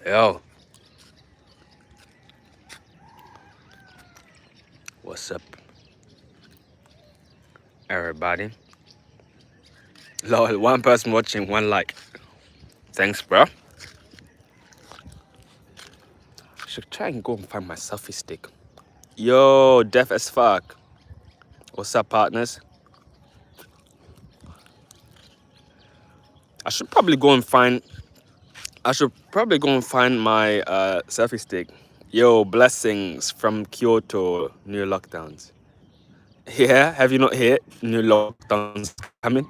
Yo, what's up, everybody? Lol, one person watching, one like. Thanks, bro. Should try and go and find my selfie stick. Yo, deaf as fuck. What's up, partners? I should probably go and find my selfie stick. Yo, blessings from Kyoto. New lockdowns. Yeah, have you not heard? New lockdowns coming.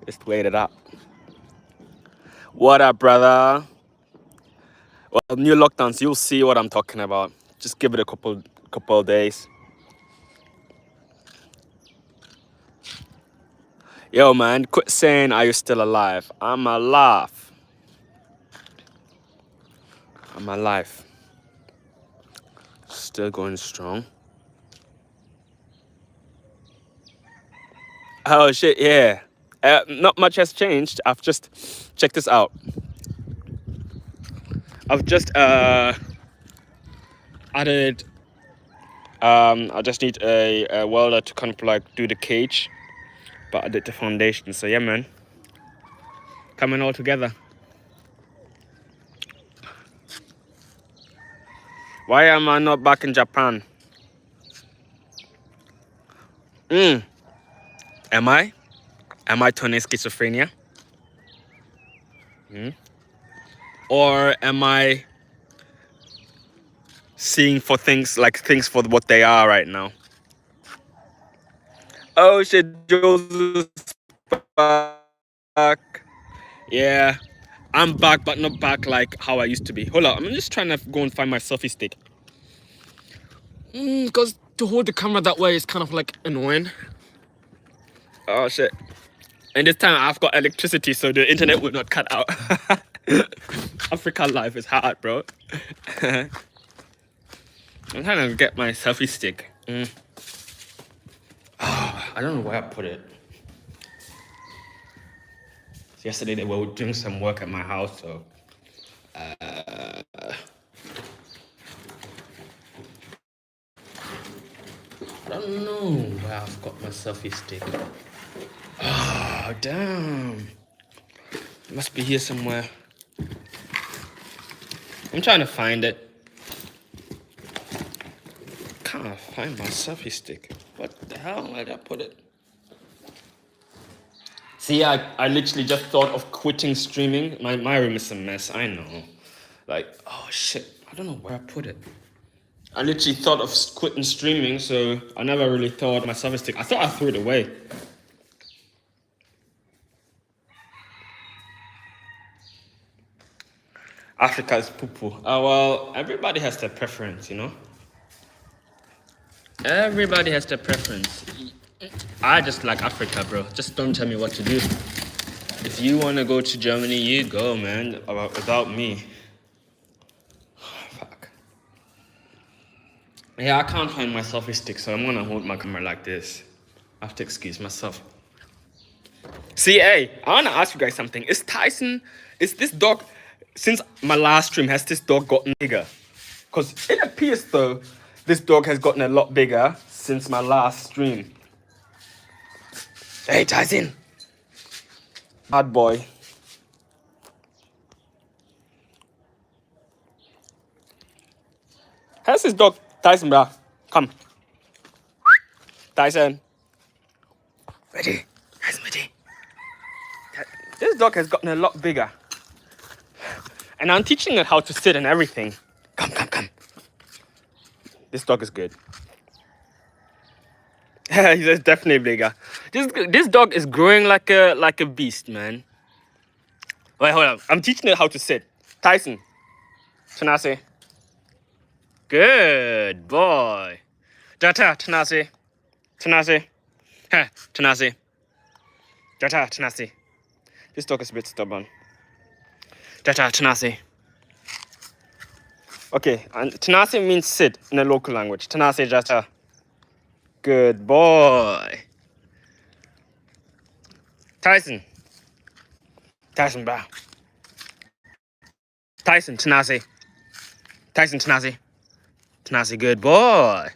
Just wait it up. What up, brother? Well, new lockdowns, you'll see what I'm talking about. Just give it a couple of days. Yo, man, quit saying, are you still alive? I'm alive. I'm alive. Still going strong. Oh, shit, yeah. Not much has changed. I've just... Check this out. I've just added... I just need a welder to kind of like do the cage. But I did the foundation. So, yeah, man. Coming all together. Why am I not back in Japan? Am I? Am I turning schizophrenia? Or am I seeing things for what they are right now? Oh shit, Joseph's back. Yeah, I'm back, but not back like how I used to be. Hold on, I'm just trying to go and find my selfie stick. Because to hold the camera that way is kind of like annoying. Oh shit. And this time I've got electricity, so the internet will not cut out. Africa life is hard, bro. I'm trying to get my selfie stick. I don't know where I put it. Yesterday they were doing some work at my house, so I don't know where I've got my selfie stick. Oh damn. It must be here somewhere. I'm trying to find it. Can't find my selfie stick. What the hell? Where did I put it? See, I literally just thought of quitting streaming. My room is a mess, I know. Like, oh shit, I don't know where I put it. I literally thought of quitting streaming, so I never really thought of my selfie stick. I thought I threw it away. Africa is poo-poo. Well, everybody has their preference, you know? Everybody has their preference. I just like Africa, bro. Just don't tell me what to do. If you want to go to Germany, you go, man. Without me. Fuck. Yeah, I can't find my selfie stick, so I'm gonna hold my camera like this. I have to excuse myself. See, hey, I wanna ask you guys something. Is this dog, since my last stream, has this dog gotten bigger? Because it appears, though, this dog has gotten a lot bigger since my last stream. Hey, Tyson. Bad boy. How's this dog? Tyson, bro. Come. Tyson. Ready. Tyson, ready. This dog has gotten a lot bigger. And I'm teaching it how to sit and everything. Come, come, come. This dog is good. He's definitely bigger. This dog is growing like a beast, man. Wait, hold on. I'm teaching it how to sit. Tyson. Tanase. Good boy. Jata, Tanase. Tanase. Ha, Tanase. Jata, Tanase. This dog is a bit stubborn. Jata, Tanase. Okay, and Tanase means sit in a local language. Tanase, Jata. Good boy. Tyson. Tyson, bro. Tyson, Tanasi. Tyson, Tanasi. Tanasi, good boy.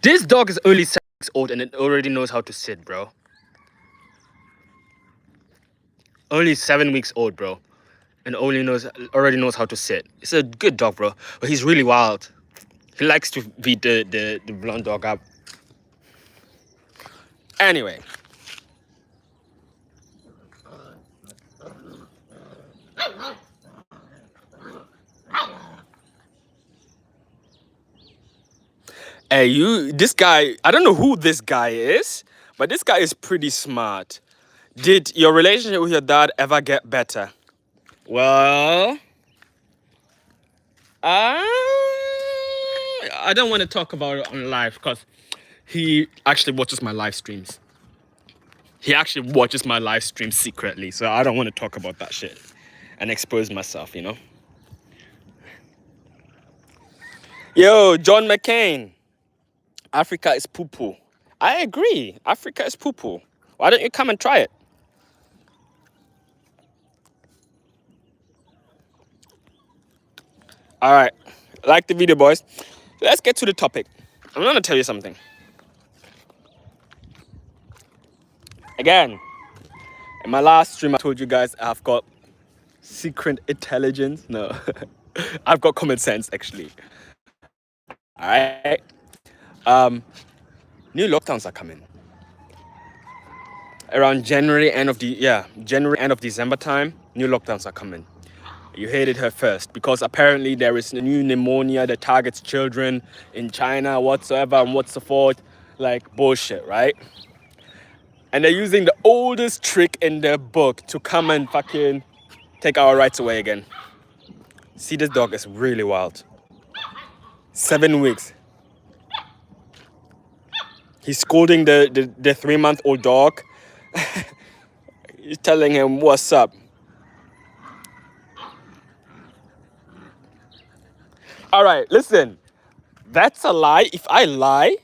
This dog is only 7 weeks old and it already knows how to sit, bro. Only 7 weeks old, bro. And already knows how to sit. It's a good dog, bro. But he's really wild. He likes to beat the blonde dog up. Anyway. Hey, this guy, I don't know who this guy is, but this guy is pretty smart. Did your relationship with your dad ever get better? Well, I don't want to talk about it on live because he actually watches my live streams. He actually watches my live streams secretly, so I don't want to talk about that shit and expose myself, you know? Yo, John McCain. Africa is poo-poo. I agree. Africa is poo-poo. Why don't you come and try it? All right. Like the video, boys. Let's get to the topic. I'm going to tell you something. Again, in my last stream, I told you guys I've got secret intelligence. No, I've got common sense, actually. All right. New lockdowns are coming. Around January, end of December time, new lockdowns are coming. You heard it here first, because apparently there is a new pneumonia that targets children in China, whatsoever, and what's so forth. Like bullshit, right? And they're using the oldest trick in their book to come and fucking take our rights away again. See, this dog is really wild. 7 weeks. He's scolding the 3-month-old dog. He's telling him, what's up? All right, listen. That's a lie. If I lie,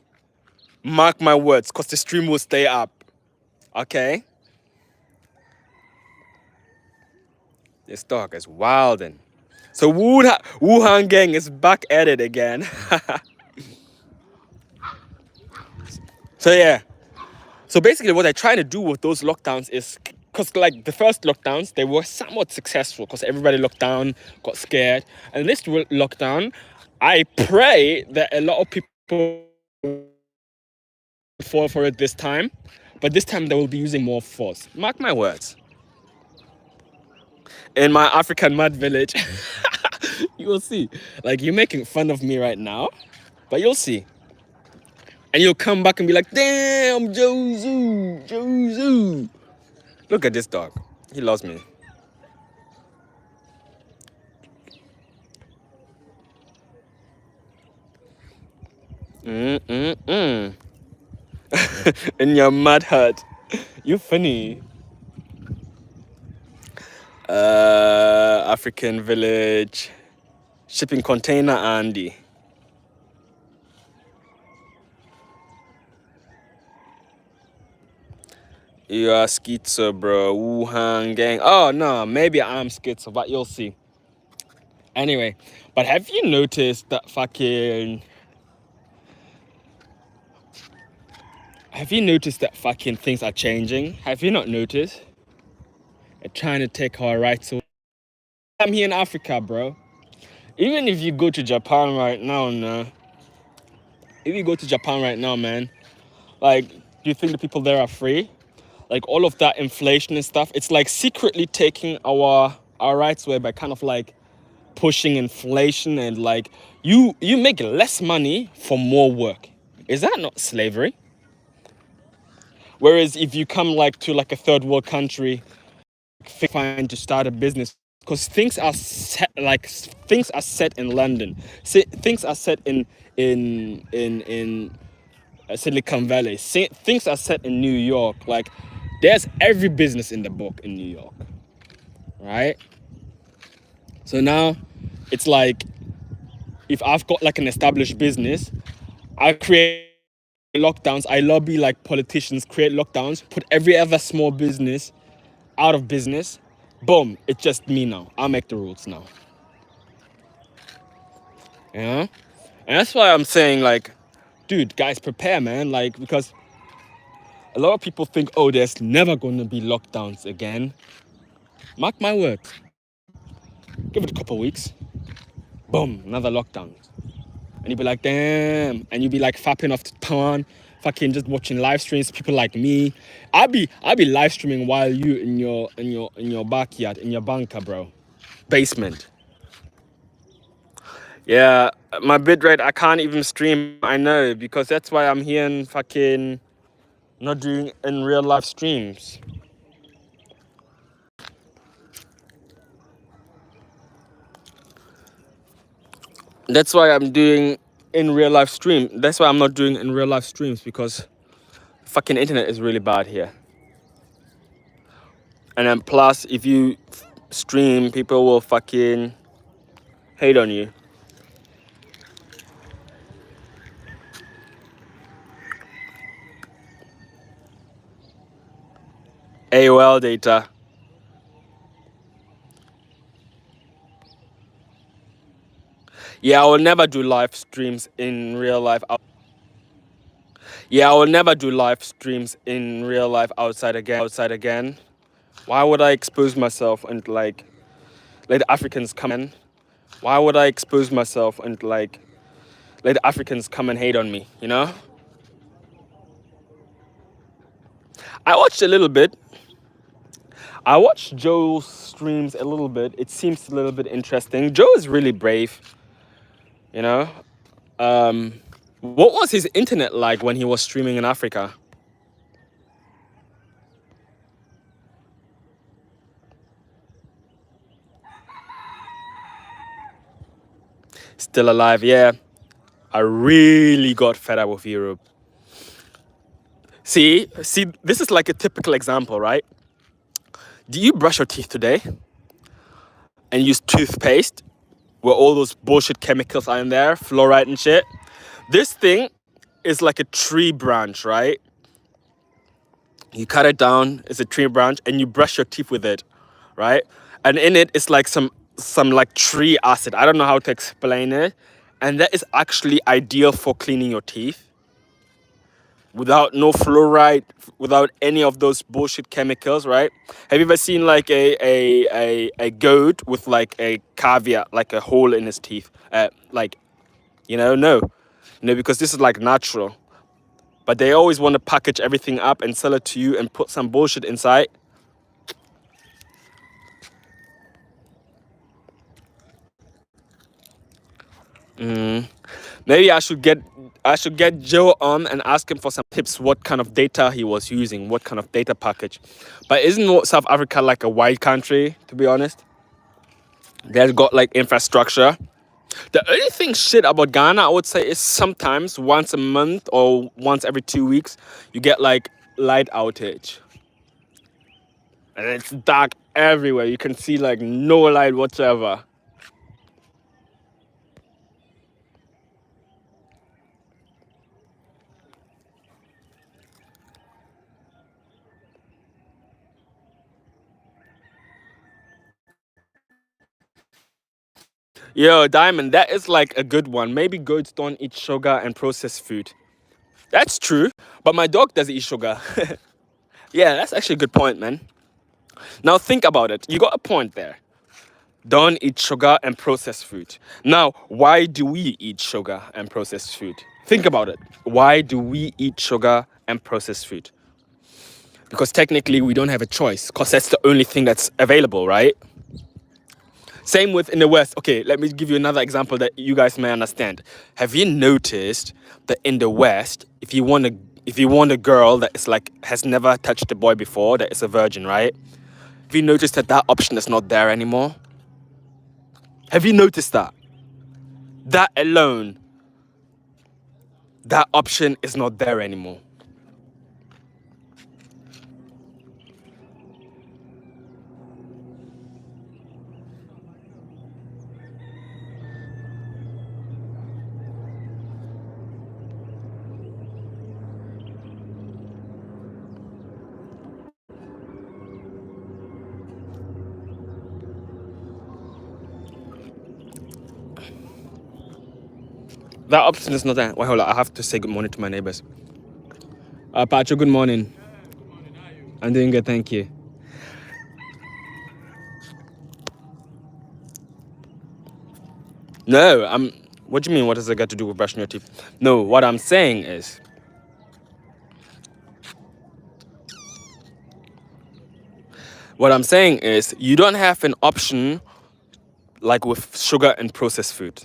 mark my words, because the stream will stay up. Okay? This dog is wildin'. So Wuhan gang is back at it again. So yeah. So basically what they're trying to do with those lockdowns is, because like the first lockdowns, they were somewhat successful because everybody locked down, got scared. And this lockdown, I pray that a lot of people fall for it this time. But this time they will be using more force. Mark my words. In my African mud village, you will see. Like, you're making fun of me right now, but you'll see. And you'll come back and be like, damn, Jozu. Look at this dog. He loves me. In your mud hut. You funny. African village. Shipping container, Andy. You are schizo, bro. Wuhan gang. Oh, no. Maybe I'm schizo, but you'll see. Anyway. But have you noticed that fucking... Have you noticed that fucking things are changing? Have you not noticed? They're trying to take our rights away. I'm here in Africa, bro. Even if you go to Japan right now, man. If you go to Japan right now, man. Like, do you think the people there are free? Like, all of that inflation and stuff, it's like secretly taking our rights away by kind of like pushing inflation, and like you make less money for more work. Is that not slavery? Whereas if you come like to like a third world country, fine to start a business, because things are set in London. Things are set in Silicon Valley. Things are set in New York. Like, there's every business in the book in New York, right? So now it's like, if I've got like an established business, I create lockdowns. I lobby like politicians, create lockdowns, put every other small business out of business. Boom, it's just me now. I'll make the rules now. You know? And that's why I'm saying, like, dude, guys, prepare, man. Like, because a lot of people think, oh, there's never going to be lockdowns again. Mark my words. Give it a couple weeks. Boom, another lockdown. And you'd be like, damn. And you'd be like fapping off to porn, fucking just watching live streams, people like me. I'll be live streaming while you in your backyard, in your bunker, bro. Basement. Yeah, my bitrate, I can't even stream, I know, because that's why I'm here and fucking not doing in real life streams. That's why I'm doing in real life stream. That's why I'm not doing in real life streams, because fucking internet is really bad here. And then plus, if you stream, people will fucking hate on you. AOL data. Yeah, I will never do live streams in real life. Yeah, I will never do live streams in real life outside again. Why would I expose myself and like let Africans come in? Why would I expose myself and like let Africans come and hate on me, you know? I watched a little bit. I watched Joe's streams a little bit. It seems a little bit interesting. Joe is really brave, you know? What was his internet like when he was streaming in Africa? Still alive, yeah. I really got fed up with Europe. See, this is like a typical example, right? Do you brush your teeth today and use toothpaste where all those bullshit chemicals are in there, fluoride and shit? This thing is like a tree branch, right? You cut it down, it's a tree branch, and you brush your teeth with it, right? And in it is like some like tree acid. I don't know how to explain it. And that is actually ideal for cleaning your teeth. Without no fluoride, without any of those bullshit chemicals, right? Have you ever seen like a goat with like a caveat, like a hole in his teeth? Like, no, because this is like natural. But they always want to package everything up and sell it to you and put some bullshit inside. Maybe I should get Joe on and ask him for some tips. What kind of data he was using? What kind of data package? But isn't South Africa like a white country? To be honest, they've got like infrastructure. The only thing shit about Ghana, I would say, is sometimes once a month or once every 2 weeks, you get like light outage, and it's dark everywhere. You can see like no light whatsoever. Yo, Diamond, that is like a good one. Maybe goats don't eat sugar and processed food. That's true, but my dog doesn't eat sugar. Yeah, that's actually a good point, man. Now think about it. You got a point there. Don't eat sugar and processed food. Now, why do we eat sugar and processed food? Think about it. Why do we eat sugar and processed food? Because technically we don't have a choice, because that's the only thing that's available, right? Same with in the West. Okay, let me give you another example that you guys may understand. Have you noticed that in the West, if you want a girl that is like has never touched a boy before, that is a virgin, right? Have you noticed that option is not there anymore? Have you noticed that? That alone, that option is not there anymore. That option is not there. Wait, hold on. I have to say good morning to my neighbors. Pacho, good morning. I'm doing good, thank you. No, I'm. What do you mean? What does it got to do with brushing your teeth? No, what I'm saying is, you don't have an option like with sugar and processed food.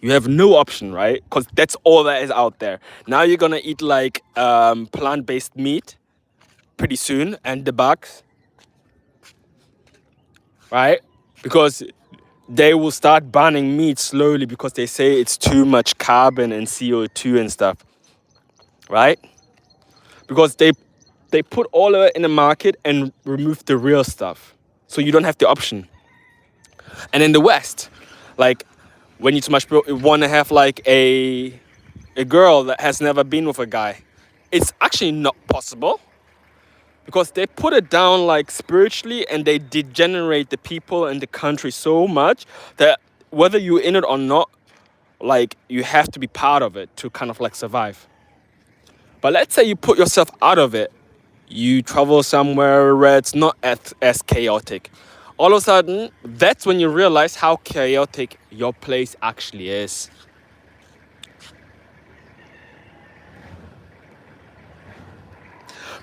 You have no option, right? Because that's all that is out there. Now you're gonna eat like plant-based meat pretty soon, and the bugs, right? Because they will start banning meat slowly because they say it's too much carbon and CO2 and stuff, right? Because they put all of it in the market and remove the real stuff, so you don't have the option. And in the West, like when you too much want to have like a girl that has never been with a guy, it's actually not possible because they put it down like spiritually and they degenerate the people and the country so much that whether you're in it or not, like you have to be part of it to kind of like survive. But let's say you put yourself out of it, you travel somewhere where it's not as chaotic. All of a sudden, that's when you realize how chaotic your place actually is.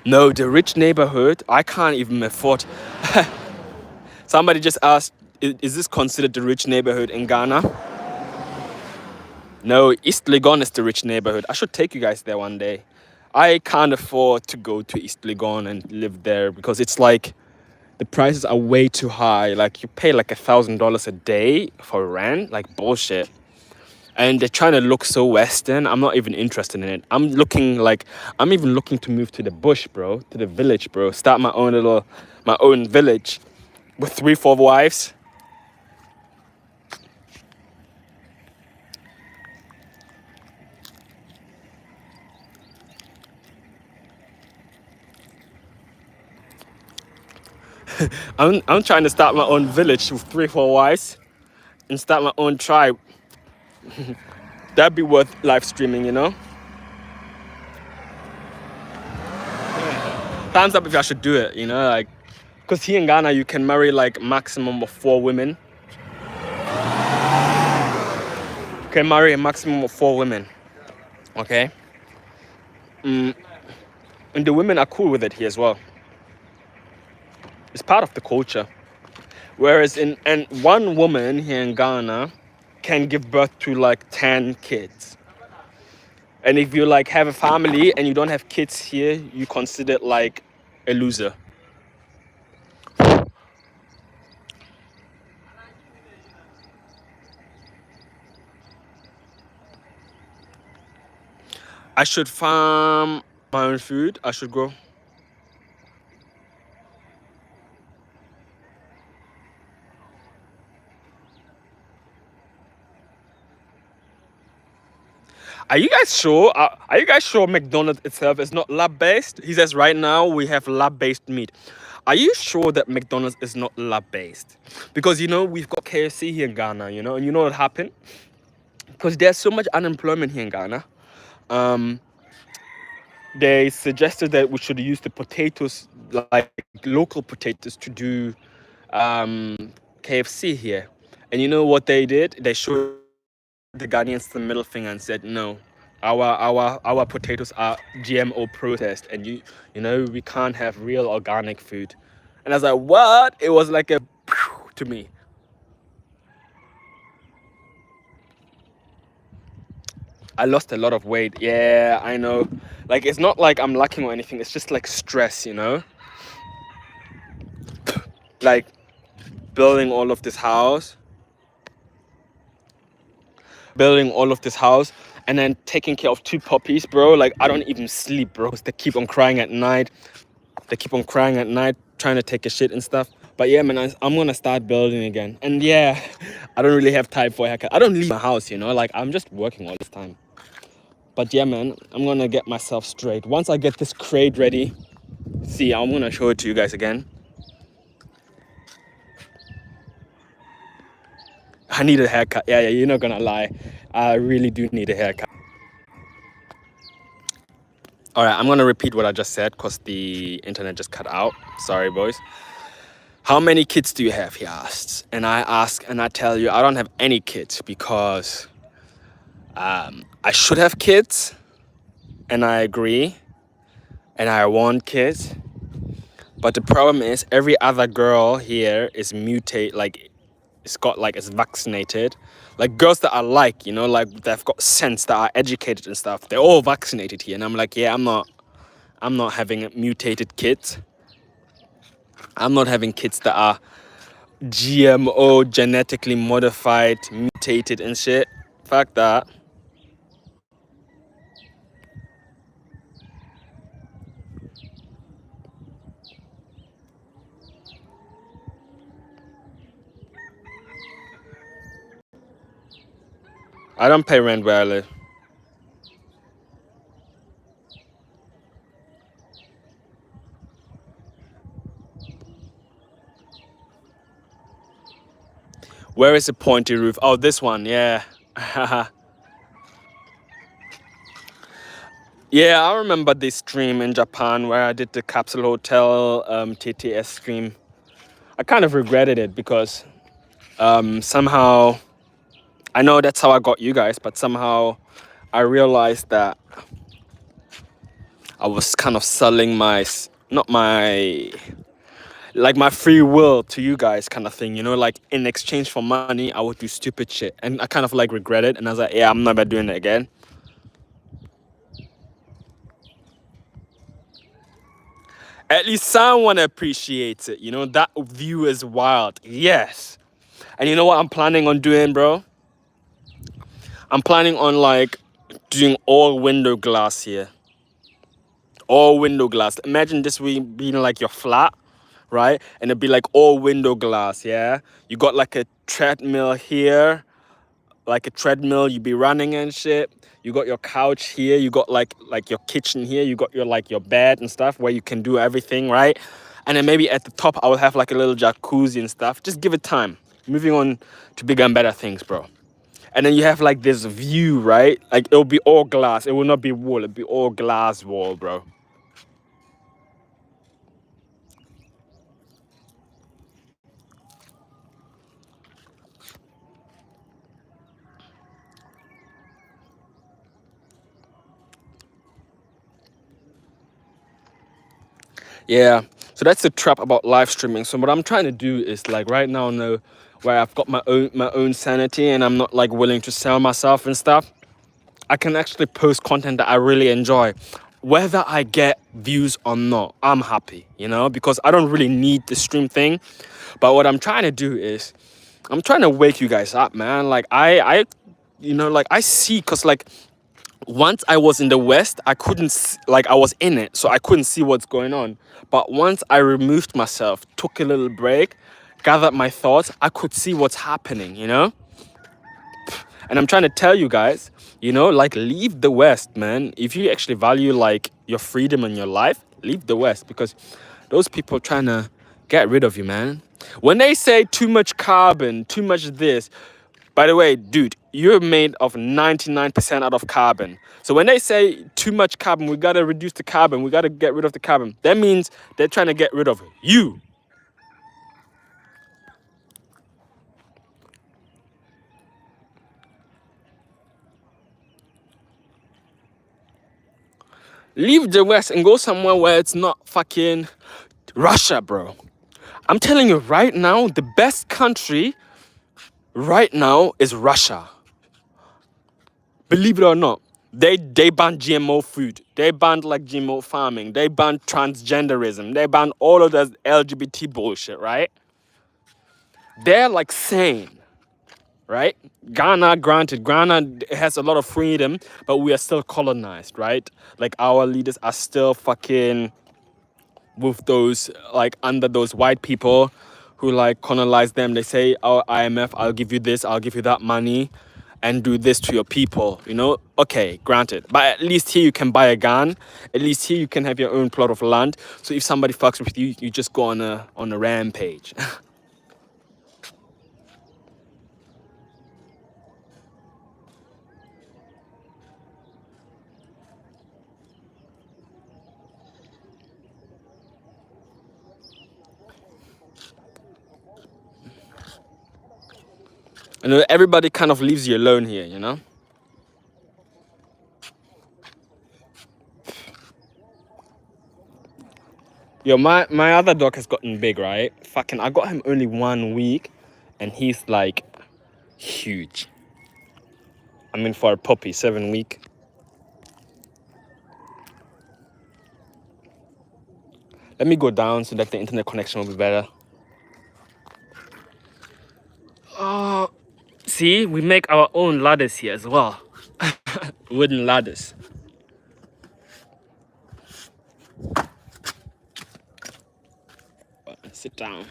No, the rich neighborhood, I can't even afford. Somebody just asked, is this considered the rich neighborhood in Ghana? No, East Legon is the rich neighborhood. I should take you guys there one day. I can't afford to go to East Legon and live there because it's like the prices are way too high. Like you pay like $1,000 a day for rent, like bullshit. And they're trying to look so Western. I'm not even interested in it. I'm even looking to move to the bush, bro, to the village, bro. Start my own village with 3-4 wives. I'm trying to start my own village with 3-4 wives and start my own tribe. That'd be worth live streaming, you know? Thumbs up if I should do it, you know? Like, because here in Ghana, you can marry like maximum of 4 women. You can marry a maximum of 4 women, okay? And the women are cool with it here as well. It's part of the culture. Whereas and one woman here in Ghana can give birth to like 10 kids. And if you like have a family and you don't have kids here, you consider it like a loser. I should farm my own food. I should grow. Are you guys sure? Are you guys sure McDonald's itself is not lab-based? He says right now we have lab-based meat. Are you sure that McDonald's is not lab-based? Because, you know, we've got KFC here in Ghana, you know, and you know what happened? Because there's so much unemployment here in Ghana. They suggested that we should use the potatoes, like local potatoes, to do KFC here. And you know what they did? They showed the Ghanaians the middle finger and said, no, our potatoes are GMO processed, and you know we can't have real organic food. And I was like, what? It was like a to me. I lost a lot of weight. Yeah, I know. Like, it's not like I'm lacking or anything. It's just like stress, you know? Like building all of this house. And then taking care of 2 puppies, bro. Like, I don't even sleep, bro. They keep on crying at night. Trying to take a shit and stuff. But yeah, man, I'm gonna start building again. And yeah, I don't really have time for a haircut. I don't leave my house, you know? Like, I'm just working all this time. But yeah, man, I'm gonna get myself straight. Once I get this crate ready, see, I'm gonna show it to you guys again. I need a haircut. Yeah, you're not gonna lie. I really do need a haircut. All right, I'm gonna repeat what I just said because the internet just cut out. Sorry, boys. How many kids do you have? He asks, and I ask, and I tell you, I don't have any kids because I should have kids, and I agree, and I want kids. But the problem is, every other girl here is mutate, like it's got like it's vaccinated. Like girls that I like, you know, like they've got sense, that are educated and stuff. They're all vaccinated here, and I'm like, yeah, I'm not having mutated kids. I'm not having kids that are GMO, genetically modified, mutated and shit. Fuck that. I don't pay rent where I live. Where is the pointy roof? Oh, this one, yeah. Yeah, I remember this stream in Japan where I did the capsule hotel TTS stream. I kind of regretted it because somehow, I know that's how I got you guys, but somehow I realized that I was kind of selling not my, like my free will to you guys kind of thing, you know, like in exchange for money, I would do stupid shit. And I kind of like regret it. And I was like, yeah, I'm never doing it again. At least someone appreciates it, you know, that view is wild. Yes. And you know what I'm planning on doing, bro? I'm planning on like doing all window glass here. All window glass. Imagine this being like your flat, right? And it'd be like all window glass, yeah? You got like a treadmill here, like a treadmill, you be running and shit. You got your couch here, you got like your kitchen here, you got your like your bed and stuff where you can do everything, right? And then maybe at the top I will have like a little jacuzzi and stuff. Just give it time. Moving on to bigger and better things, bro. And then you have like this view, right? Like it'll be all glass. It will not be wall, it'll be all glass wall, bro. Yeah, so that's the trap about live streaming. So what I'm trying to do is like right now, know where I've got my own sanity and I'm not like willing to sell myself and stuff. I can actually post content that I really enjoy, whether I get views or not. I'm happy, you know, because I don't really need the stream thing. But what I'm trying to do is, I'm trying to wake you guys up, man. Like you know, like I see, cause like once I was in the West, I couldn't like I was in it, so I couldn't see what's going on. But once I removed myself, took a little break, gathered my thoughts, I could see what's happening, you know? And I'm trying to tell you guys, you know, like leave the West, man. If you actually value like your freedom and your life, leave the West because those people trying to get rid of you, man. When they say too much carbon, too much this, by the way, dude, you're made of 99% out of carbon. So when they say too much carbon, we gotta reduce the carbon, we gotta get rid of the carbon, that means they're trying to get rid of you. Leave the West and go somewhere where it's not fucking Russia, bro. I'm telling you right now, the best country right now is Russia. Believe it or not. They banned GMO food. They banned like GMO farming. They banned transgenderism. They banned all of the LGBT bullshit, right? They're like sane, right? Ghana, granted, Ghana has a lot of freedom, but we are still colonized, right? Like our leaders are still fucking with those, like under those white people who like colonize them. They say, oh, IMF, I'll give you this, I'll give you that money and do this to your people, you know? Okay, granted. But at least here you can buy a gun. At least here you can have your own plot of land. So if somebody fucks with you, you just go on a rampage. You know, everybody kind of leaves you alone here, you know? Yo, my other dog has gotten big, right? Fucking, I got him only 1 week, and he's like huge. I mean, for a puppy, 7 week. Let me go down so that the internet connection will be better. See, we make our own ladders here as well. Wooden ladders. Sit down.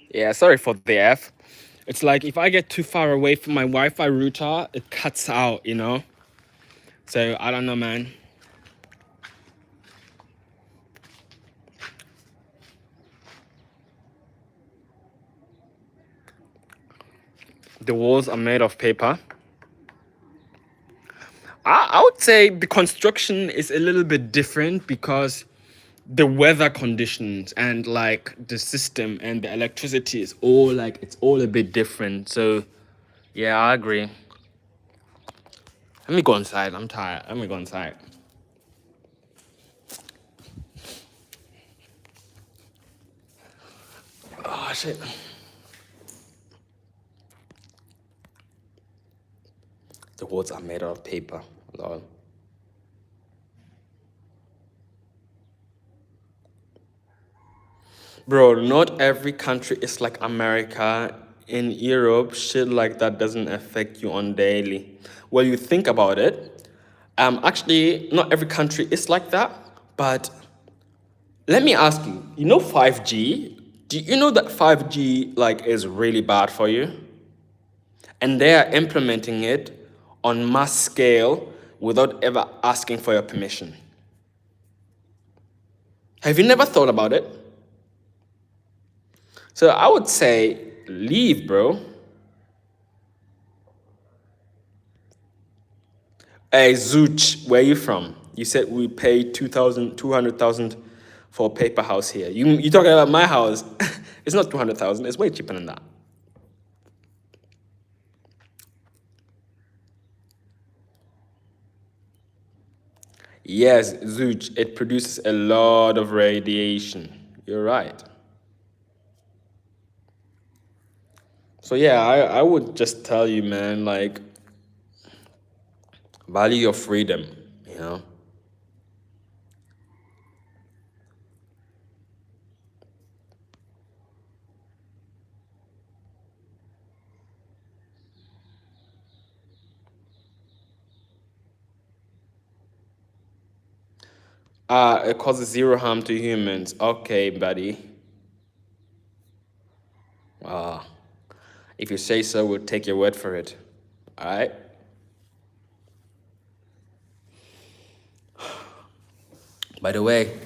Yeah, sorry for the F. It's like if I get too far away from my Wi-Fi router, it cuts out, you know? So, I don't know, man. The walls are made of paper. I would say the construction is a little bit different because the weather conditions and like the system and the electricity is all like, it's all a bit different. So, yeah, I agree. Let me go inside. I'm tired. Let me go inside. Oh, shit. The walls are made out of paper. Lol. Bro, not every country is like America. In Europe, shit like that doesn't affect you on daily. Well, you think about it. Actually, not every country is like that. But let me ask you. You know 5G? Do you know that 5G like is really bad for you? And they are implementing it on mass scale without ever asking for your permission. Have you never thought about it? So I would say leave, bro. Hey, Zooch, where are you from? You said we pay 200,000 for a paper house here. You talking about my house? It's not 200,000. It's way cheaper than that. Yes, Zooch, it produces a lot of radiation. You're right. So yeah, I would just tell you, man, like, value your freedom, you know? It causes zero harm to humans. Okay, buddy. If you say so, we'll take your word for it. All right? By the way,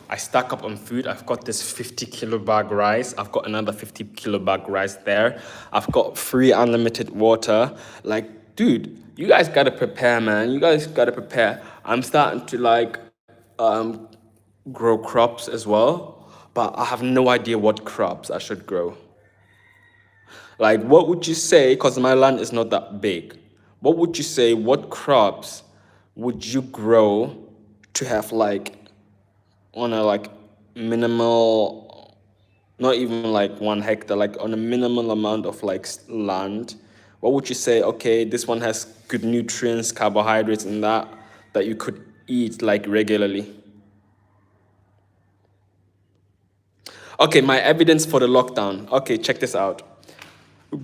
I stack up on food. I've got this 50 kilo bag rice. I've got another 50 kilo bag rice there. I've got free unlimited water. Like, dude, you guys gotta prepare, man. You guys gotta prepare. I'm starting to like grow crops as well, but I have no idea what crops I should grow. Like, what would you say? Because my land is not that big. What would you say? What crops would you grow to have like on a like minimal, not even like 1 hectare, like on a minimal amount of like land? What would you say? Okay, this one has good nutrients, carbohydrates, and that you could eat like regularly. Okay, my evidence for the lockdown. Okay, check this out.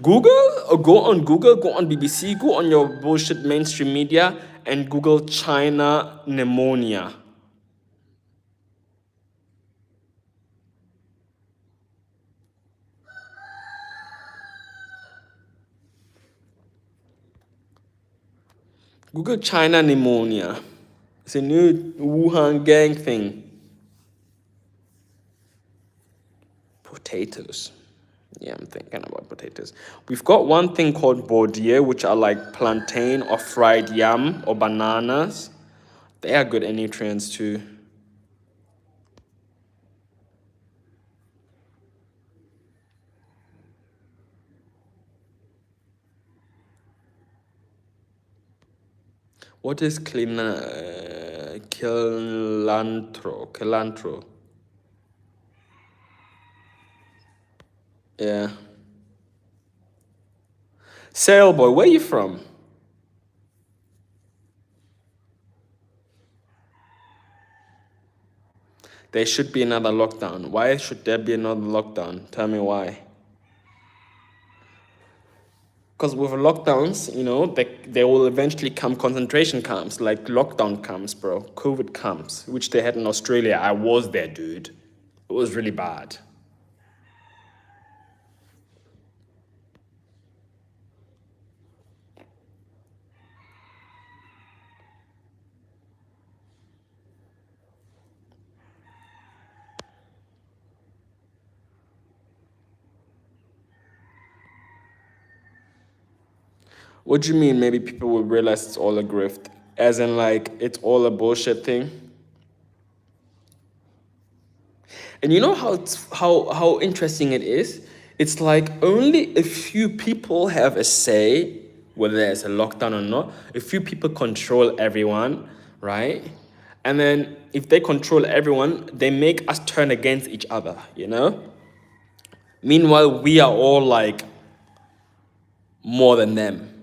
Google, or go on Google, go on BBC, go on your bullshit mainstream media, and Google China pneumonia. Google China pneumonia. It's a new Wuhan gang thing. Potatoes. Yeah, I'm thinking about potatoes. We've got one thing called baudier, which are like plantain or fried yam or bananas. They are good in nutrients too. What is cilantro? Cilantro. Yeah. Sailboy, where you from? There should be another lockdown. Why should there be another lockdown? Tell me why. Because with lockdowns, there will eventually come concentration camps, like lockdown camps, bro. COVID camps, which they had in Australia. I was there, dude. It was really bad. What do you mean? Maybe people will realize it's all a grift, as in like it's all a bullshit thing. And you know how interesting it is? It's like only a few people have a say whether there's a lockdown or not. A few people control everyone, right? And then if they control everyone, they make us turn against each other. Meanwhile, we are all like more than them.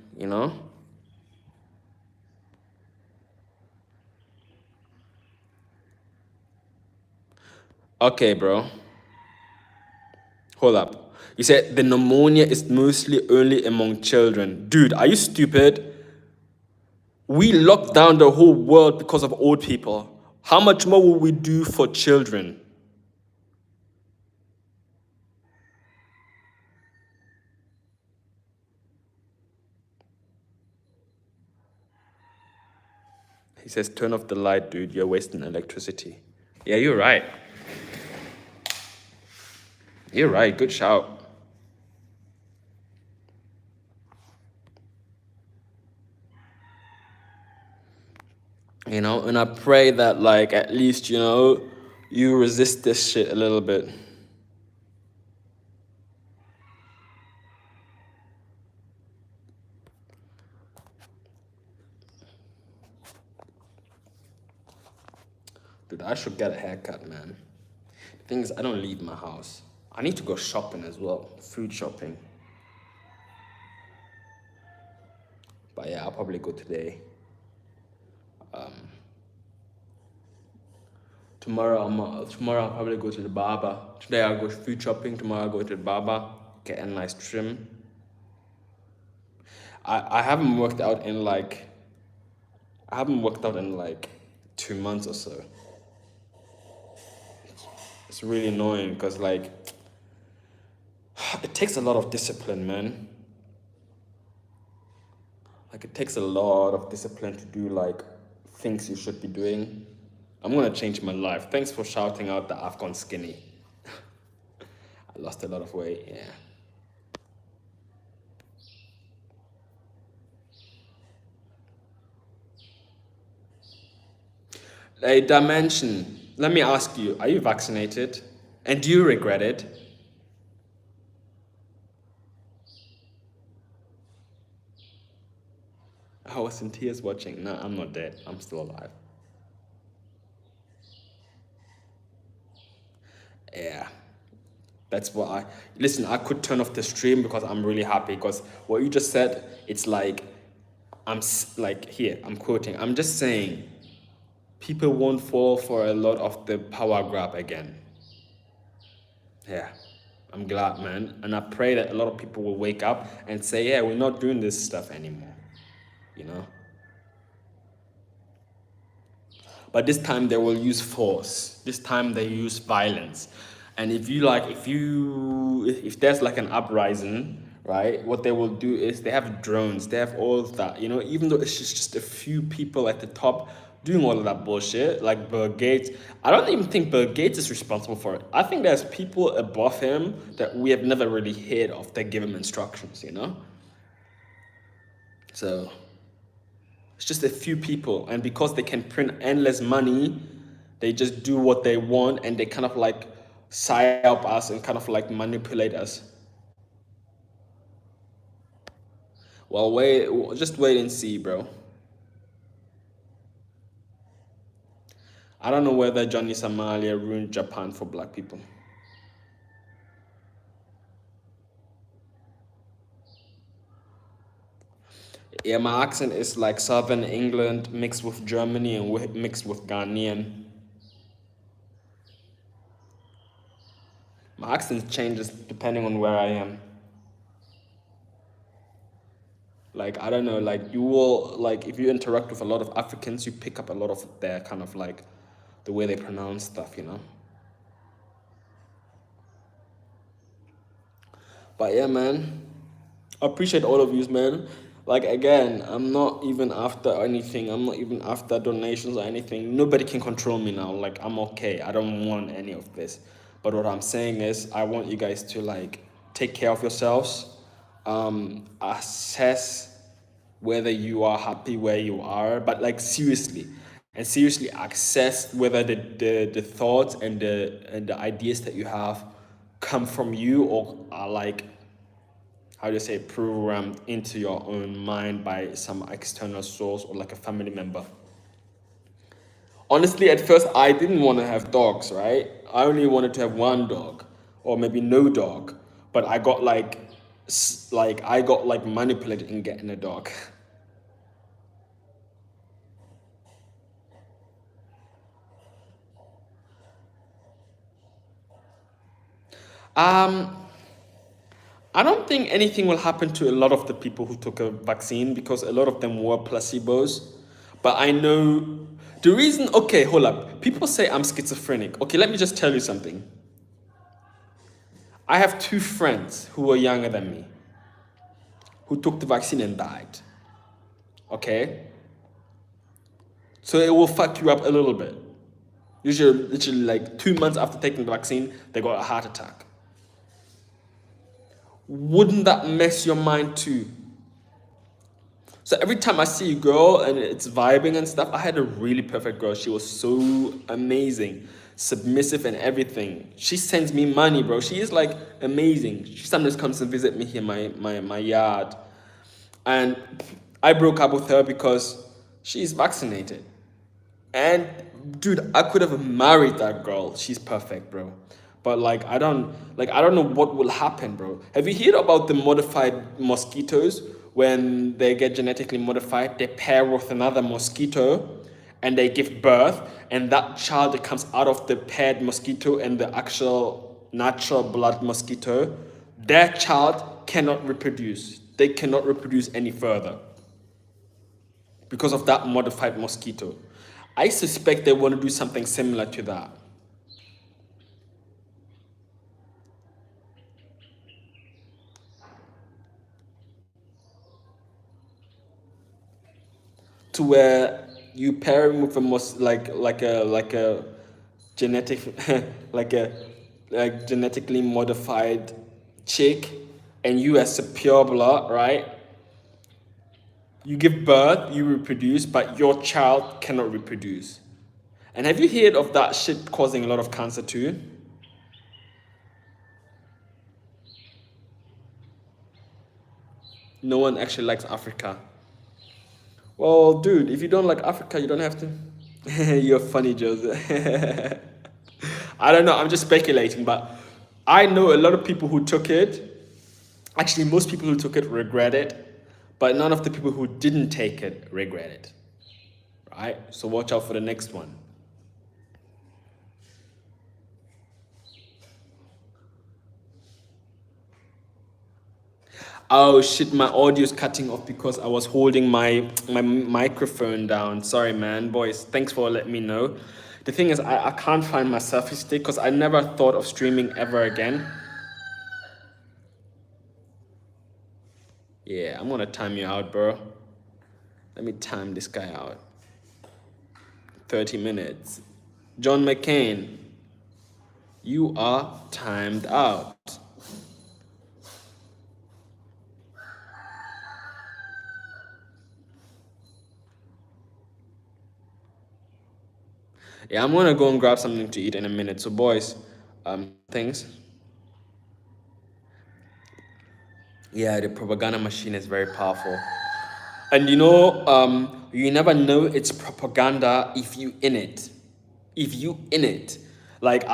Okay, bro. Hold up. You said the pneumonia is mostly only among children. Dude, are you stupid? We locked down the whole world because of old people. How much more will we do for children? He says, turn off the light, dude. You're wasting electricity. Yeah, you're right. You're right. Good shout. And I pray that, like, at least, you resist this shit a little bit. Dude, I should get a haircut, man. The thing is, I don't leave my house. I need to go shopping as well, food shopping. But yeah, I'll probably go today. Tomorrow I'll probably go to the barber. Today I'll go food shopping. Tomorrow I'll go to the barber, get a nice trim. I haven't worked out in like 2 months or so. It's really annoying because like it takes a lot of discipline, man. Like it takes a lot of discipline to do like things you should be doing. I'm gonna change my life. Thanks for shouting out that I've gone skinny. I lost a lot of weight, yeah. A dimension. Let me ask you, are you vaccinated? And do you regret it? I was in tears watching. No, I'm not dead. I'm still alive. Yeah. That's what listen, I could turn off the stream because I'm really happy because what you just said, it's like, like, here, I'm quoting, I'm just saying, people won't fall for a lot of the power grab again. Yeah, I'm glad, man. And I pray that a lot of people will wake up and say, yeah, we're not doing this stuff anymore, you know? But this time they will use force. This time they use violence. And if there's like an uprising, right, what they will do is they have drones, they have all of that, even though it's just a few people at the top doing all of that bullshit. Like Bill Gates, I don't even think Bill Gates is responsible for it. I think there's people above him that we have never really heard of that give him instructions, you know? So it's just a few people, and because they can print endless money, they just do what they want, and they kind of like psyop us and kind of like manipulate us. Well, just wait and see, bro. I don't know whether Johnny Somalia ruined Japan for black people. Yeah, my accent is like Southern England mixed with Germany and mixed with Ghanaian. My accent changes depending on where I am. Like, I don't know, like you will, like if you interact with a lot of Africans, you pick up a lot of their kind of like the way they pronounce stuff, you know? But yeah, man, I appreciate all of you, man. Like again, I'm not even after anything. I'm not even after donations or anything. Nobody can control me now. Like I'm okay. I don't want any of this. But what I'm saying is, I want you guys to like take care of yourselves. Assess whether you are happy where you are, but like seriously, and seriously assess whether the thoughts and the ideas that you have come from you or are like, how do you say, programmed into your own mind by some external source or like a family member. Honestly, at first I didn't want to have dogs, right? I only wanted to have one dog or maybe no dog, but I got like manipulated in getting a dog. Um, I don't think anything will happen to a lot of the people who took a vaccine because a lot of them were placebos. But I know the reason, okay, hold up. People say I'm schizophrenic. Okay, let me just tell you something. I have two friends who were younger than me who took the vaccine and died. Okay? So it will fuck you up a little bit. Usually, literally like 2 months after taking the vaccine, they got a heart attack. Wouldn't that mess your mind too? So every time I see a girl and it's vibing and stuff, I had a really perfect girl. She was so amazing, submissive and everything. She sends me money, bro. She is like amazing. She sometimes comes and visit me here in my yard. And I broke up with her because she's vaccinated. And dude, I could have married that girl. She's perfect, bro. But I don't know what will happen, bro. Have you heard about the modified mosquitoes? When they get genetically modified, they pair with another mosquito and they give birth, and that child that comes out of the paired mosquito and the actual natural blood mosquito, their child cannot reproduce. They cannot reproduce any further because of that modified mosquito. I suspect they want to do something similar to that. To where you pair him with a like a genetic like a like genetically modified chick, and you as a pure blood, right? You give birth, you reproduce, but your child cannot reproduce. And have you heard of that shit causing a lot of cancer too? No one actually likes Africa. Well, dude, if you don't like Africa, you don't have to. You're funny, Joseph. I don't know, I'm just speculating, but I know a lot of people who took it. Actually, most people who took it regret it, but none of the people who didn't take it regret it. Right? So watch out for the next one. Oh shit, my audio's cutting off because I was holding my microphone down. Sorry, man. Boys, thanks for letting me know. The thing is, I can't find my selfie stick because I never thought of streaming ever again. Yeah, I'm gonna time you out, bro. Let me time this guy out. 30 minutes. John McCain, you are timed out. Yeah, I'm gonna go and grab something to eat in a minute. So, boys, things. Yeah, the propaganda machine is very powerful. And you never know it's propaganda if you in it. If you in it. Like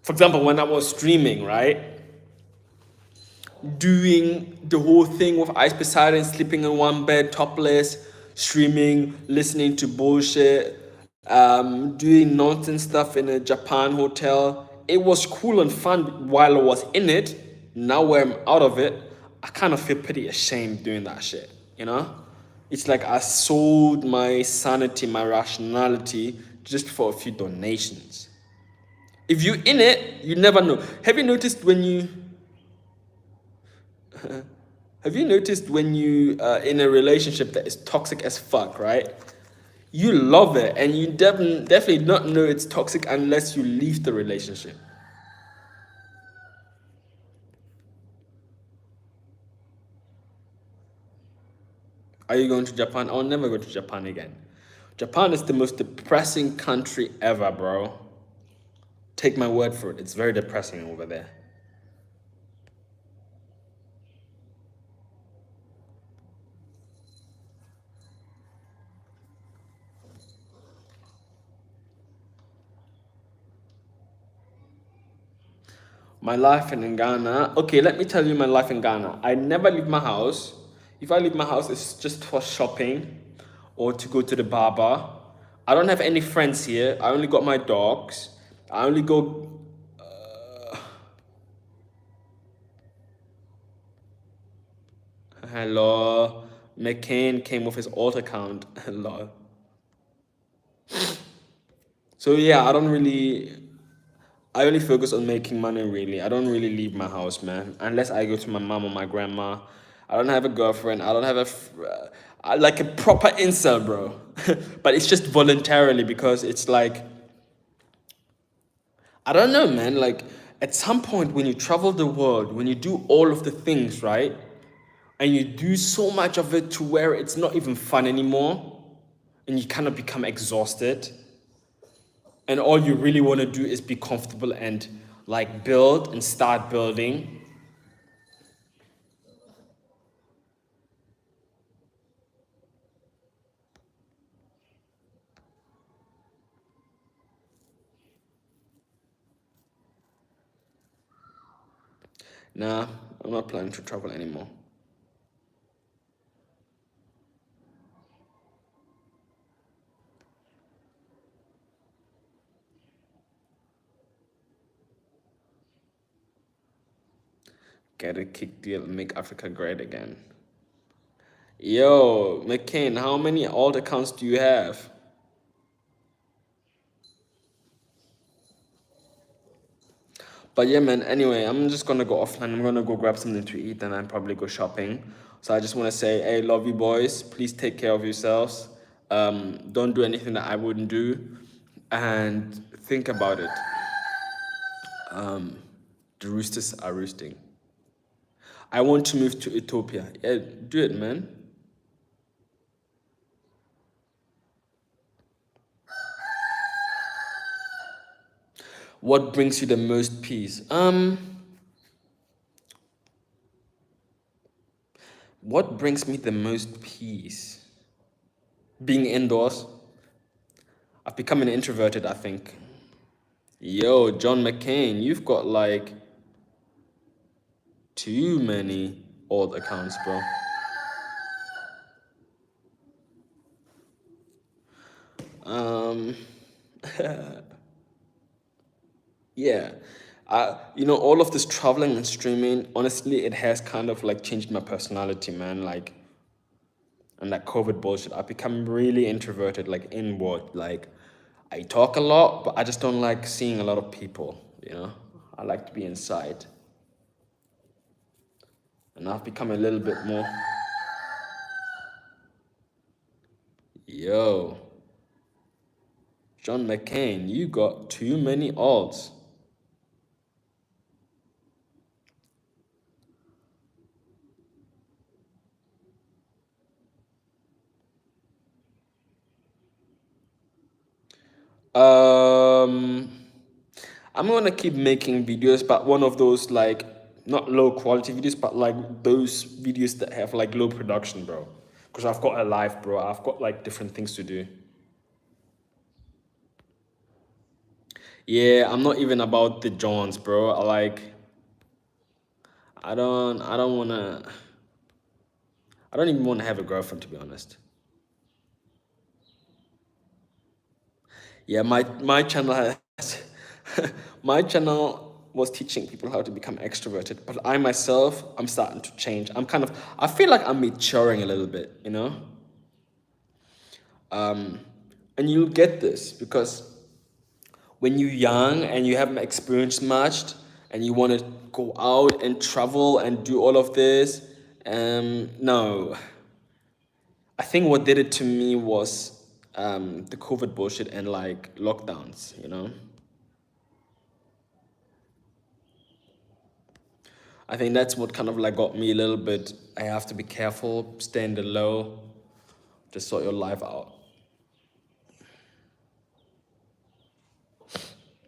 for example, when I was streaming, right? Doing the whole thing with Ice Poseidon, sleeping in one bed, topless, streaming, listening to bullshit, doing nonsense stuff in a Japan hotel. It was cool and fun while I was in it. Now where I'm out of it, I kind of feel pretty ashamed doing that shit, you know? It's like I sold my sanity, my rationality just for a few donations. If you in it, you never know. Have you noticed when you in a relationship that is toxic as fuck, right? You love it, and you definitely not know it's toxic unless you leave the relationship. Are you going to Japan? I'll never go to Japan again. Japan is the most depressing country ever, bro. Take my word for it. It's very depressing over there. My life in Ghana. Okay, let me tell you my life in Ghana. I never leave my house. If I leave my house, it's just for shopping or to go to the barber. I don't have any friends here. I only got my dogs. I only go. Hello. McCain came with his alt account. Hello. So yeah, I only focus on making money really. I don't really leave my house, man, unless I go to my mom or my grandma. I don't have a girlfriend. I don't have like a proper incel, bro. But it's just voluntarily because it's like I don't know, man. Like at some point when you travel the world, when you do all of the things, right? And you do so much of it to where it's not even fun anymore, and you kind of become exhausted, and all you really want to do is be comfortable and like build and start building. Nah, I'm not planning to travel anymore. Get a kick deal and make Africa great again. Yo, McCain, how many alt accounts do you have? But yeah, man, anyway, I'm just gonna go offline. I'm gonna go grab something to eat and then probably go shopping. So I just wanna say, hey, love you boys. Please take care of yourselves. Don't do anything that I wouldn't do. And think about it. The roosters are roosting. I want to move to Ethiopia. Yeah, do it, man. What brings you the most peace? What brings me the most peace? Being indoors. I've become an introverted, I think. Yo, John McCain, you've got like too many old accounts, bro. Um, yeah. All of this traveling and streaming, honestly, it has kind of like changed my personality, man. Like, and that COVID bullshit, I've become really introverted, like inward. Like, I talk a lot, but I just don't like seeing a lot of people, you know? I like to be inside. And I've become a little bit more. Yo, John McCain, you got too many odds. Um, I'm gonna keep making videos, but one of those like not low quality videos, but like those videos that have like low production, bro. Because I've got a life, bro. I've got like different things to do. Yeah, I'm not even about the Johns, bro. I don't wanna, I don't even wanna have a girlfriend, to be honest. Yeah, my channel has, my channel was teaching people how to become extroverted, but I myself, I'm starting to change. I feel like I'm maturing a little bit, you know? And you'll get this because when you're young and you haven't experienced much and you want to go out and travel and do all of this, no. I think what did it to me was the COVID bullshit and like lockdowns, you know? I think that's what kind of like got me a little bit. I have to be careful, stay in the low, just sort your life out.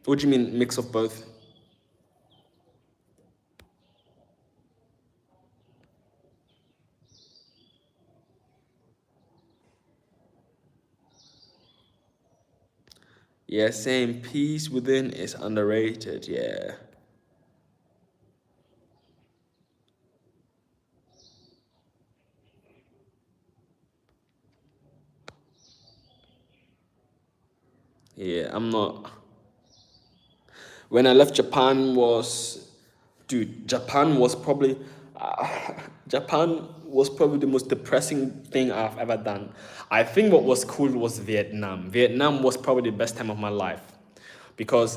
What do you mean, mix of both? Yeah, same. Peace within is underrated. Yeah. Yeah, I'm not. When I left Japan was, dude, Japan was probably the most depressing thing I've ever done. I think what was cool was Vietnam. Vietnam was probably the best time of my life because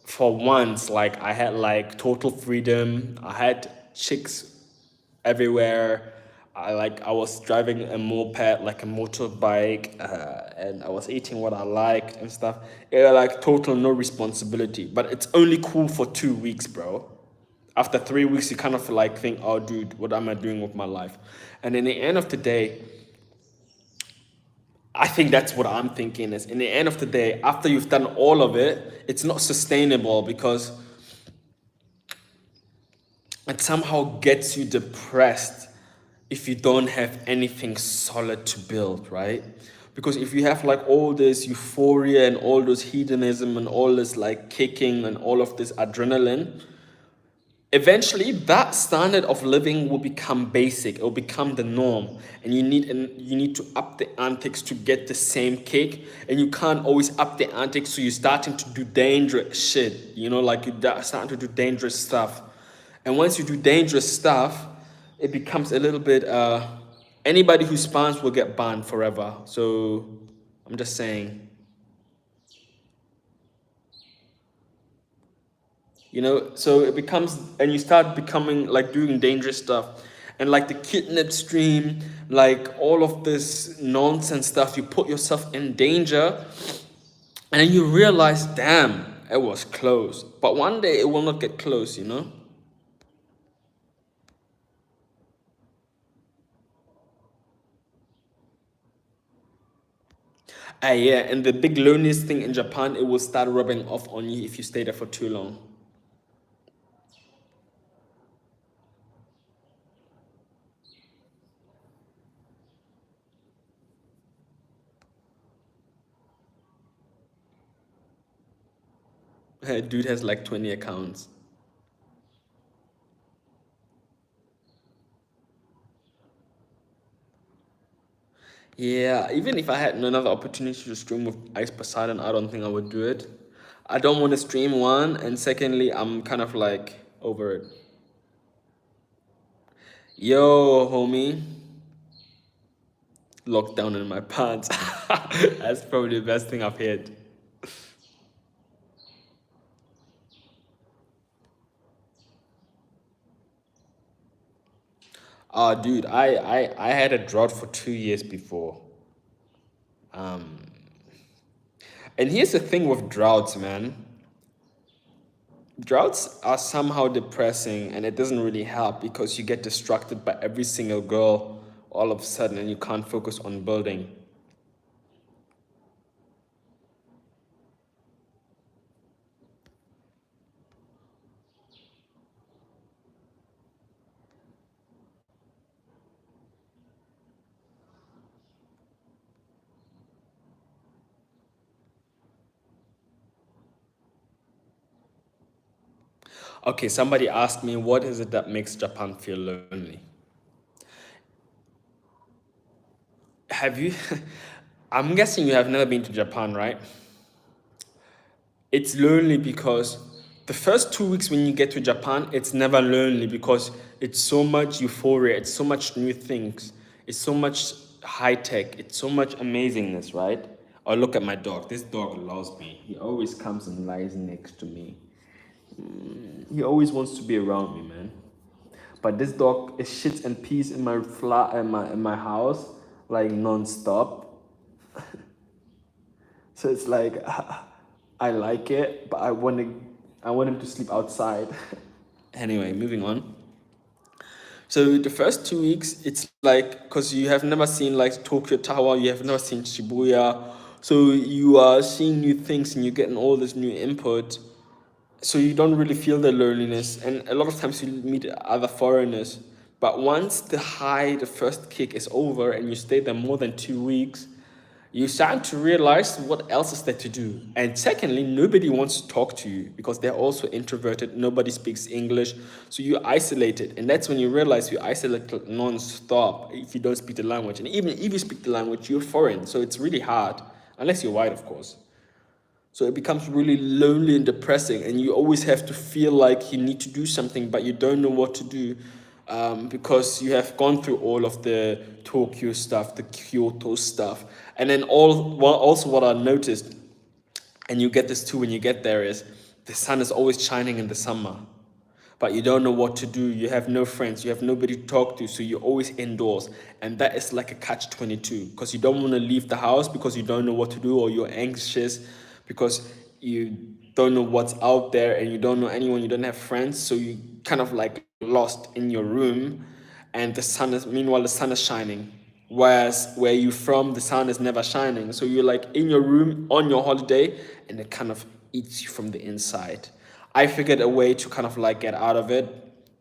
for once, like I had like total freedom. I had chicks everywhere. I was driving a moped, like a motorbike, and I was eating what I liked and stuff. It was like total no responsibility. But it's only cool for 2 weeks, bro. After 3 weeks, you kind of like think, oh, dude, what am I doing with my life? And in the end of the day, I think that's what I'm thinking is in the end of the day, after you've done all of it, it's not sustainable because it somehow gets you depressed if you don't have anything solid to build, right? Because if you have like all this euphoria and all this hedonism and all this like kicking and all of this adrenaline, eventually that standard of living will become basic. It will become the norm, and you need to up the antics to get the same kick, and you can't always up the antics, so you're starting to do dangerous shit, you know, like you're starting to do dangerous stuff. And once you do dangerous stuff, it becomes a little bit anybody who spawns will get banned forever. So I'm just saying, you know, so it becomes, and you start becoming like doing dangerous stuff, and like the kidnap stream, like all of this nonsense stuff, you put yourself in danger, and then you realize, damn, it was close, but one day it will not get close, you know. Yeah, and the big loneliest thing in Japan, it will start rubbing off on you if you stay there for too long. Dude has like 20 accounts. Yeah, even if I had another opportunity to stream with Ice Poseidon, I don't think I would do it. I don't want to stream, one, and secondly, I'm kind of like over it. Yo, homie, locked down in my pants. That's probably the best thing I've heard. Dude, I had a drought for 2 years before. And here's the thing with droughts, man. Droughts are somehow depressing, and it doesn't really help because you get distracted by every single girl all of a sudden and you can't focus on building. Okay, somebody asked me, what is it that makes Japan feel lonely? Have you? I'm guessing you have never been to Japan, right? It's lonely because the first 2 weeks when you get to Japan, it's never lonely because it's so much euphoria, it's so much new things, it's so much high tech, it's so much amazingness, right? Oh, look at my dog. This dog loves me. He always comes and lies next to me. He always wants to be around me, man. But this dog is shits and pees in my flat in my house like non-stop. So it's like I like it, but I want him to sleep outside. Anyway, moving on. So the first 2 weeks, it's like because you have never seen like Tokyo Tower, you have never seen Shibuya, so you are seeing new things and you're getting all this new input. So you don't really feel the loneliness, and a lot of times you meet other foreigners. But once the first kick is over, and you stay there more than 2 weeks, you start to realize what else is there to do. And secondly, nobody wants to talk to you because they're also introverted. Nobody speaks English, so you're isolated, and that's when you realize you're isolated non-stop if you don't speak the language. And even if you speak the language, you're foreign, so it's really hard, unless you're white, of course. So it becomes really lonely and depressing, and you always have to feel like you need to do something, but you don't know what to do because you have gone through all of the Tokyo stuff, the Kyoto stuff, and then also what I noticed, and you get this too when you get there, is the sun is always shining in the summer, but you don't know what to do. You have no friends, you have nobody to talk to, so you're always indoors. And that is like a catch 22 because you don't want to leave the house because you don't know what to do, or you're anxious because you don't know what's out there and you don't know anyone, you don't have friends, so you kind of like lost in your room. And meanwhile the sun is shining, whereas where you from, the sun is never shining, so you're like in your room on your holiday, and it kind of eats you from the inside. I figured a way to kind of like get out of it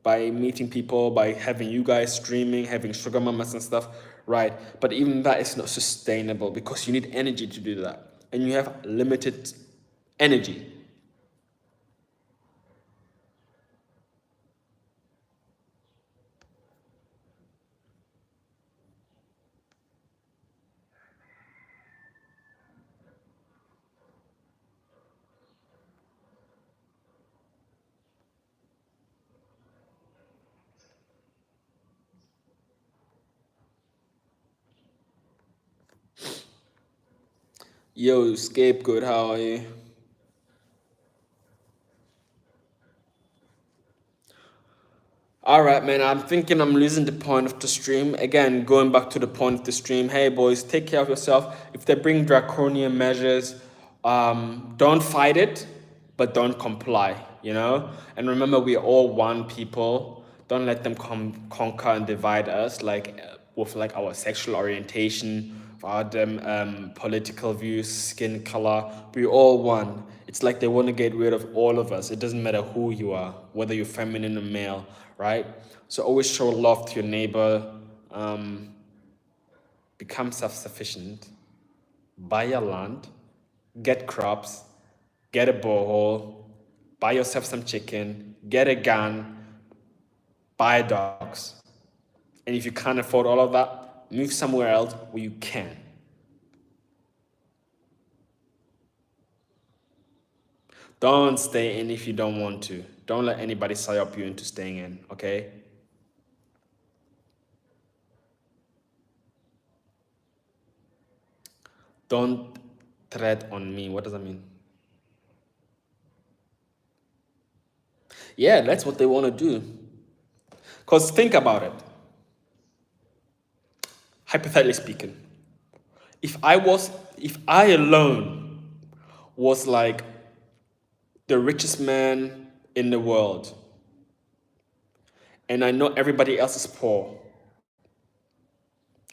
by meeting people, by having you guys streaming, having sugar mamas and stuff, right? But even that is not sustainable because you need energy to do that, and you have limited energy. Yo, scapegoat, how are you? All right, man. I'm thinking I'm losing the point of the stream. Again, going back to the point of the stream. Hey, boys, take care of yourself. If they bring draconian measures, don't fight it, but don't comply. And remember, we're all one people. Don't let them conquer and divide us, like with like our sexual orientation, our political views, skin color. We're all one. It's like they want to get rid of all of us. It doesn't matter who you are, whether you're feminine or male, right? So always show love to your neighbor. Become self-sufficient. Buy your land. Get crops. Get a borehole. Buy yourself some chicken. Get a gun. Buy dogs. And if you can't afford all of that, move somewhere else where you can. Don't stay in if you don't want to. Don't let anybody psyop you into staying in, okay? Don't tread on me. What does that mean? Yeah, that's what they want to do. Because think about it. Hypothetically speaking, if I alone was like the richest man in the world, and I know everybody else is poor,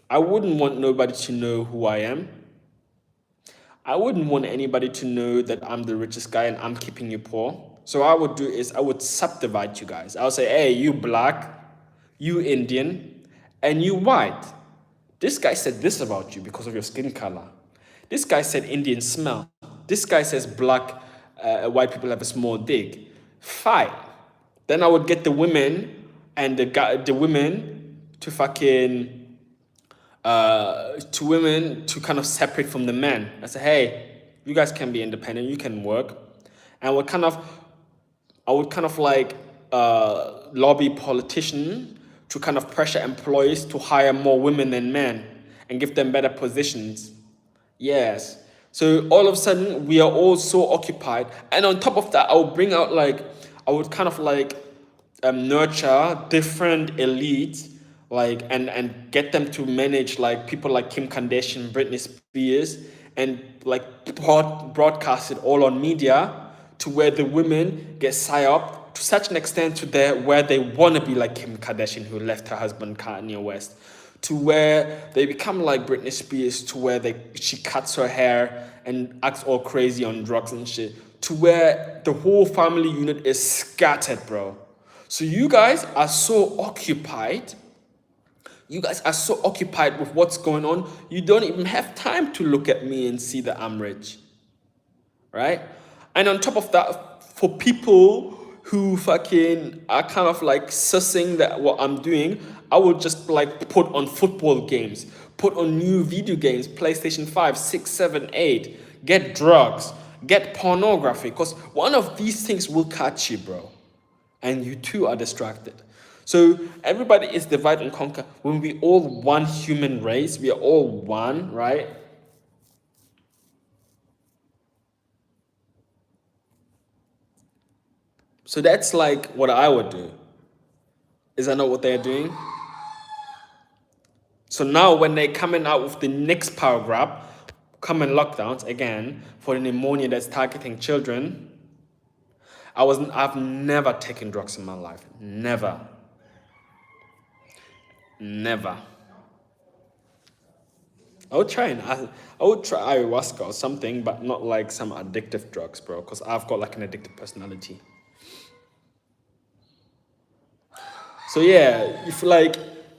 I wouldn't want nobody to know who I am. I wouldn't want anybody to know that I'm the richest guy and I'm keeping you poor. So what I would do is I would subdivide you guys. I would say, hey, you black, you Indian, and you white. This guy said this about you because of your skin color. This guy said Indian smell. This guy says black, white people have a small dick. Fight. Then I would get the women and the women to fucking to women to kind of separate from the men. I say, hey, you guys can be independent, you can work, and I would kind of like lobby politicians to kind of pressure employees to hire more women than men and give them better positions. Yes. So all of a sudden we are all so occupied, and on top of that, I would kind of like nurture different elites, like and get them to manage like people like Kim Kardashian, Britney Spears, and like broadcast it all on media to where the women get psyoped to such an extent to where they want to be like Kim Kardashian, who left her husband Kanye West, to where they become like Britney Spears, to where she cuts her hair and acts all crazy on drugs and shit, to where the whole family unit is scattered, bro. So you guys are so occupied. You guys are so occupied with what's going on, you don't even have time to look at me and see that I'm rich, right? And on top of that, for people who fucking are kind of like sussing that what I'm doing, I would just like put on football games, put on new video games, PlayStation 5, 6, 7, 8, get drugs, get pornography, because one of these things will catch you, bro. And you too are distracted. So everybody is divide and conquer. When we all one human race, we are all one, right? So that's like what I would do. Is that not what they're doing? So now when they're coming out with the next paragraph, coming lockdowns again for the pneumonia that's targeting children, I've never taken drugs in my life. Never. Never. I would try ayahuasca or something, but not like some addictive drugs, bro, because I've got like an addictive personality. So yeah,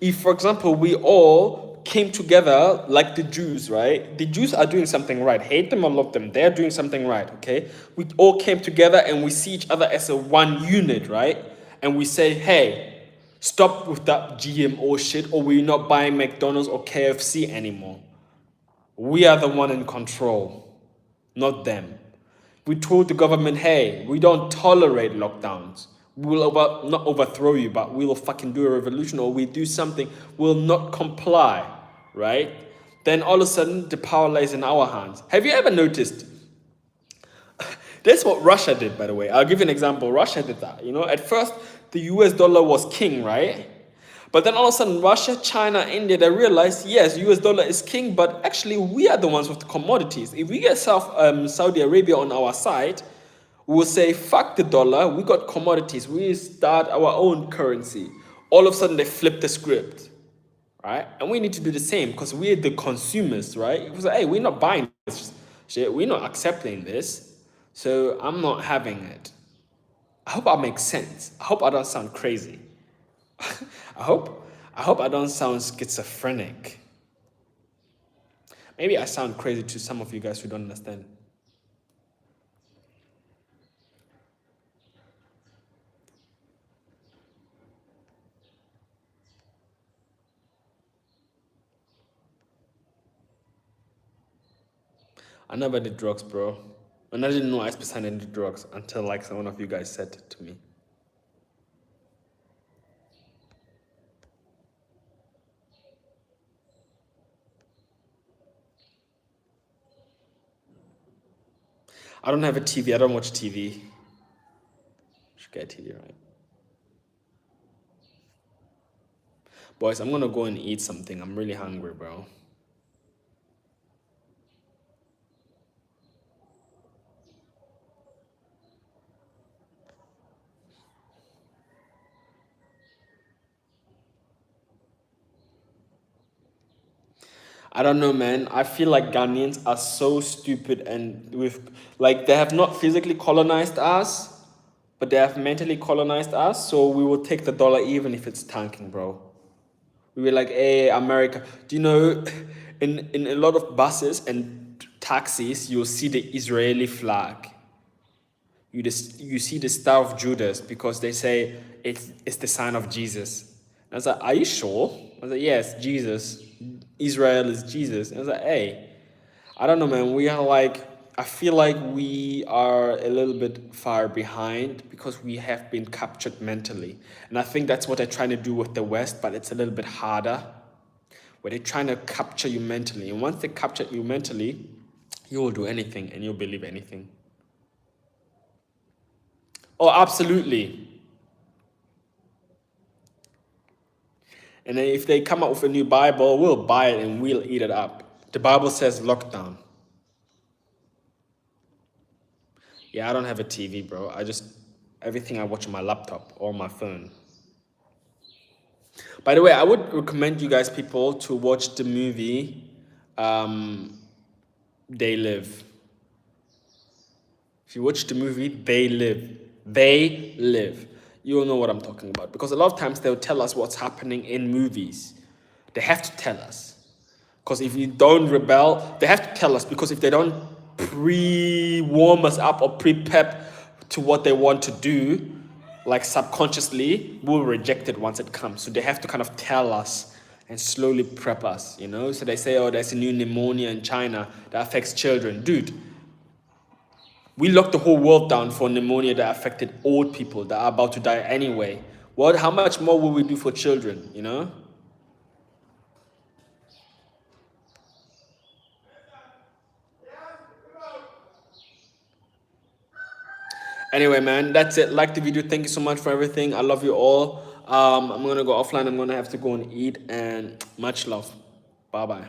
if for example we all came together like the Jews, right? The Jews are doing something right. Hate them or love them, they're doing something right, okay? We all came together and we see each other as a one unit, right? And we say, hey, stop with that GMO shit, or we're not buying McDonald's or KFC anymore. We are the one in control, not them. We told the government, hey, we don't tolerate lockdowns. We'll not overthrow you, but we'll fucking do a revolution, or we do something, we'll not comply, right? Then all of a sudden, the power lies in our hands. Have you ever noticed? That's what Russia did, by the way. I'll give you an example. Russia did that. You know, at first, the US dollar was king, right? But then all of a sudden, Russia, China, India, they realized, yes, US dollar is king, but actually we are the ones with the commodities. If we get Saudi Arabia on our side, we will say, fuck the dollar, we got commodities, we start our own currency. All of a sudden, they flip the script, right? And we need to do the same because we're the consumers, right? It was like, hey, we're not buying this shit, we're not accepting this, so I'm not having it. I hope I make sense. I hope I don't sound crazy. I hope I don't sound schizophrenic. Maybe I sound crazy to some of you guys who don't understand. I never did drugs, bro. And I didn't know I did drugs until like one of you guys said it to me. I don't have a TV. I don't watch TV. Should get a TV, right? Boys, I'm gonna go and eat something. I'm really hungry, bro. I don't know, man. I feel like Ghanaians are so stupid, and with like they have not physically colonized us, but they have mentally colonized us. So we will take the dollar even if it's tanking, bro. We were like, hey, America. Do you know, in a lot of buses and taxis, you'll see the Israeli flag. You see the Star of Judas because they say it's the sign of Jesus. And I was like, are you sure? I was like, yes, Jesus. Israel is Jesus. And I was like, hey, I don't know, man. We are like, I feel like we are a little bit far behind because we have been captured mentally. And I think that's what they're trying to do with the West, but it's a little bit harder. Where they're trying to capture you mentally. And once they capture you mentally, you will do anything and you'll believe anything. Oh, absolutely. And then if they come up with a new Bible, we'll buy it and we'll eat it up. The Bible says lockdown. Yeah, I don't have a TV, bro. Everything I watch on my laptop or my phone. By the way, I would recommend you guys, people, to watch the movie They Live. If you watch the movie They Live, They Live, you'll know what I'm talking about. Because a lot of times they'll tell us what's happening in movies. They have to tell us. Because if you don't rebel, they have to tell us. Because if they don't pre-warm us up or pre-pep to what they want to do, like subconsciously, we'll reject it once it comes. So they have to kind of tell us and slowly prep us, you know? So they say, oh, there's a new pneumonia in China that affects children. Dude, we locked the whole world down for pneumonia that affected old people that are about to die anyway. How much more will we do for children, you know? Anyway, man, that's it. Like the video. Thank you so much for everything. I love you all. I'm gonna go offline. I'm gonna have to go and eat, and much love. Bye bye.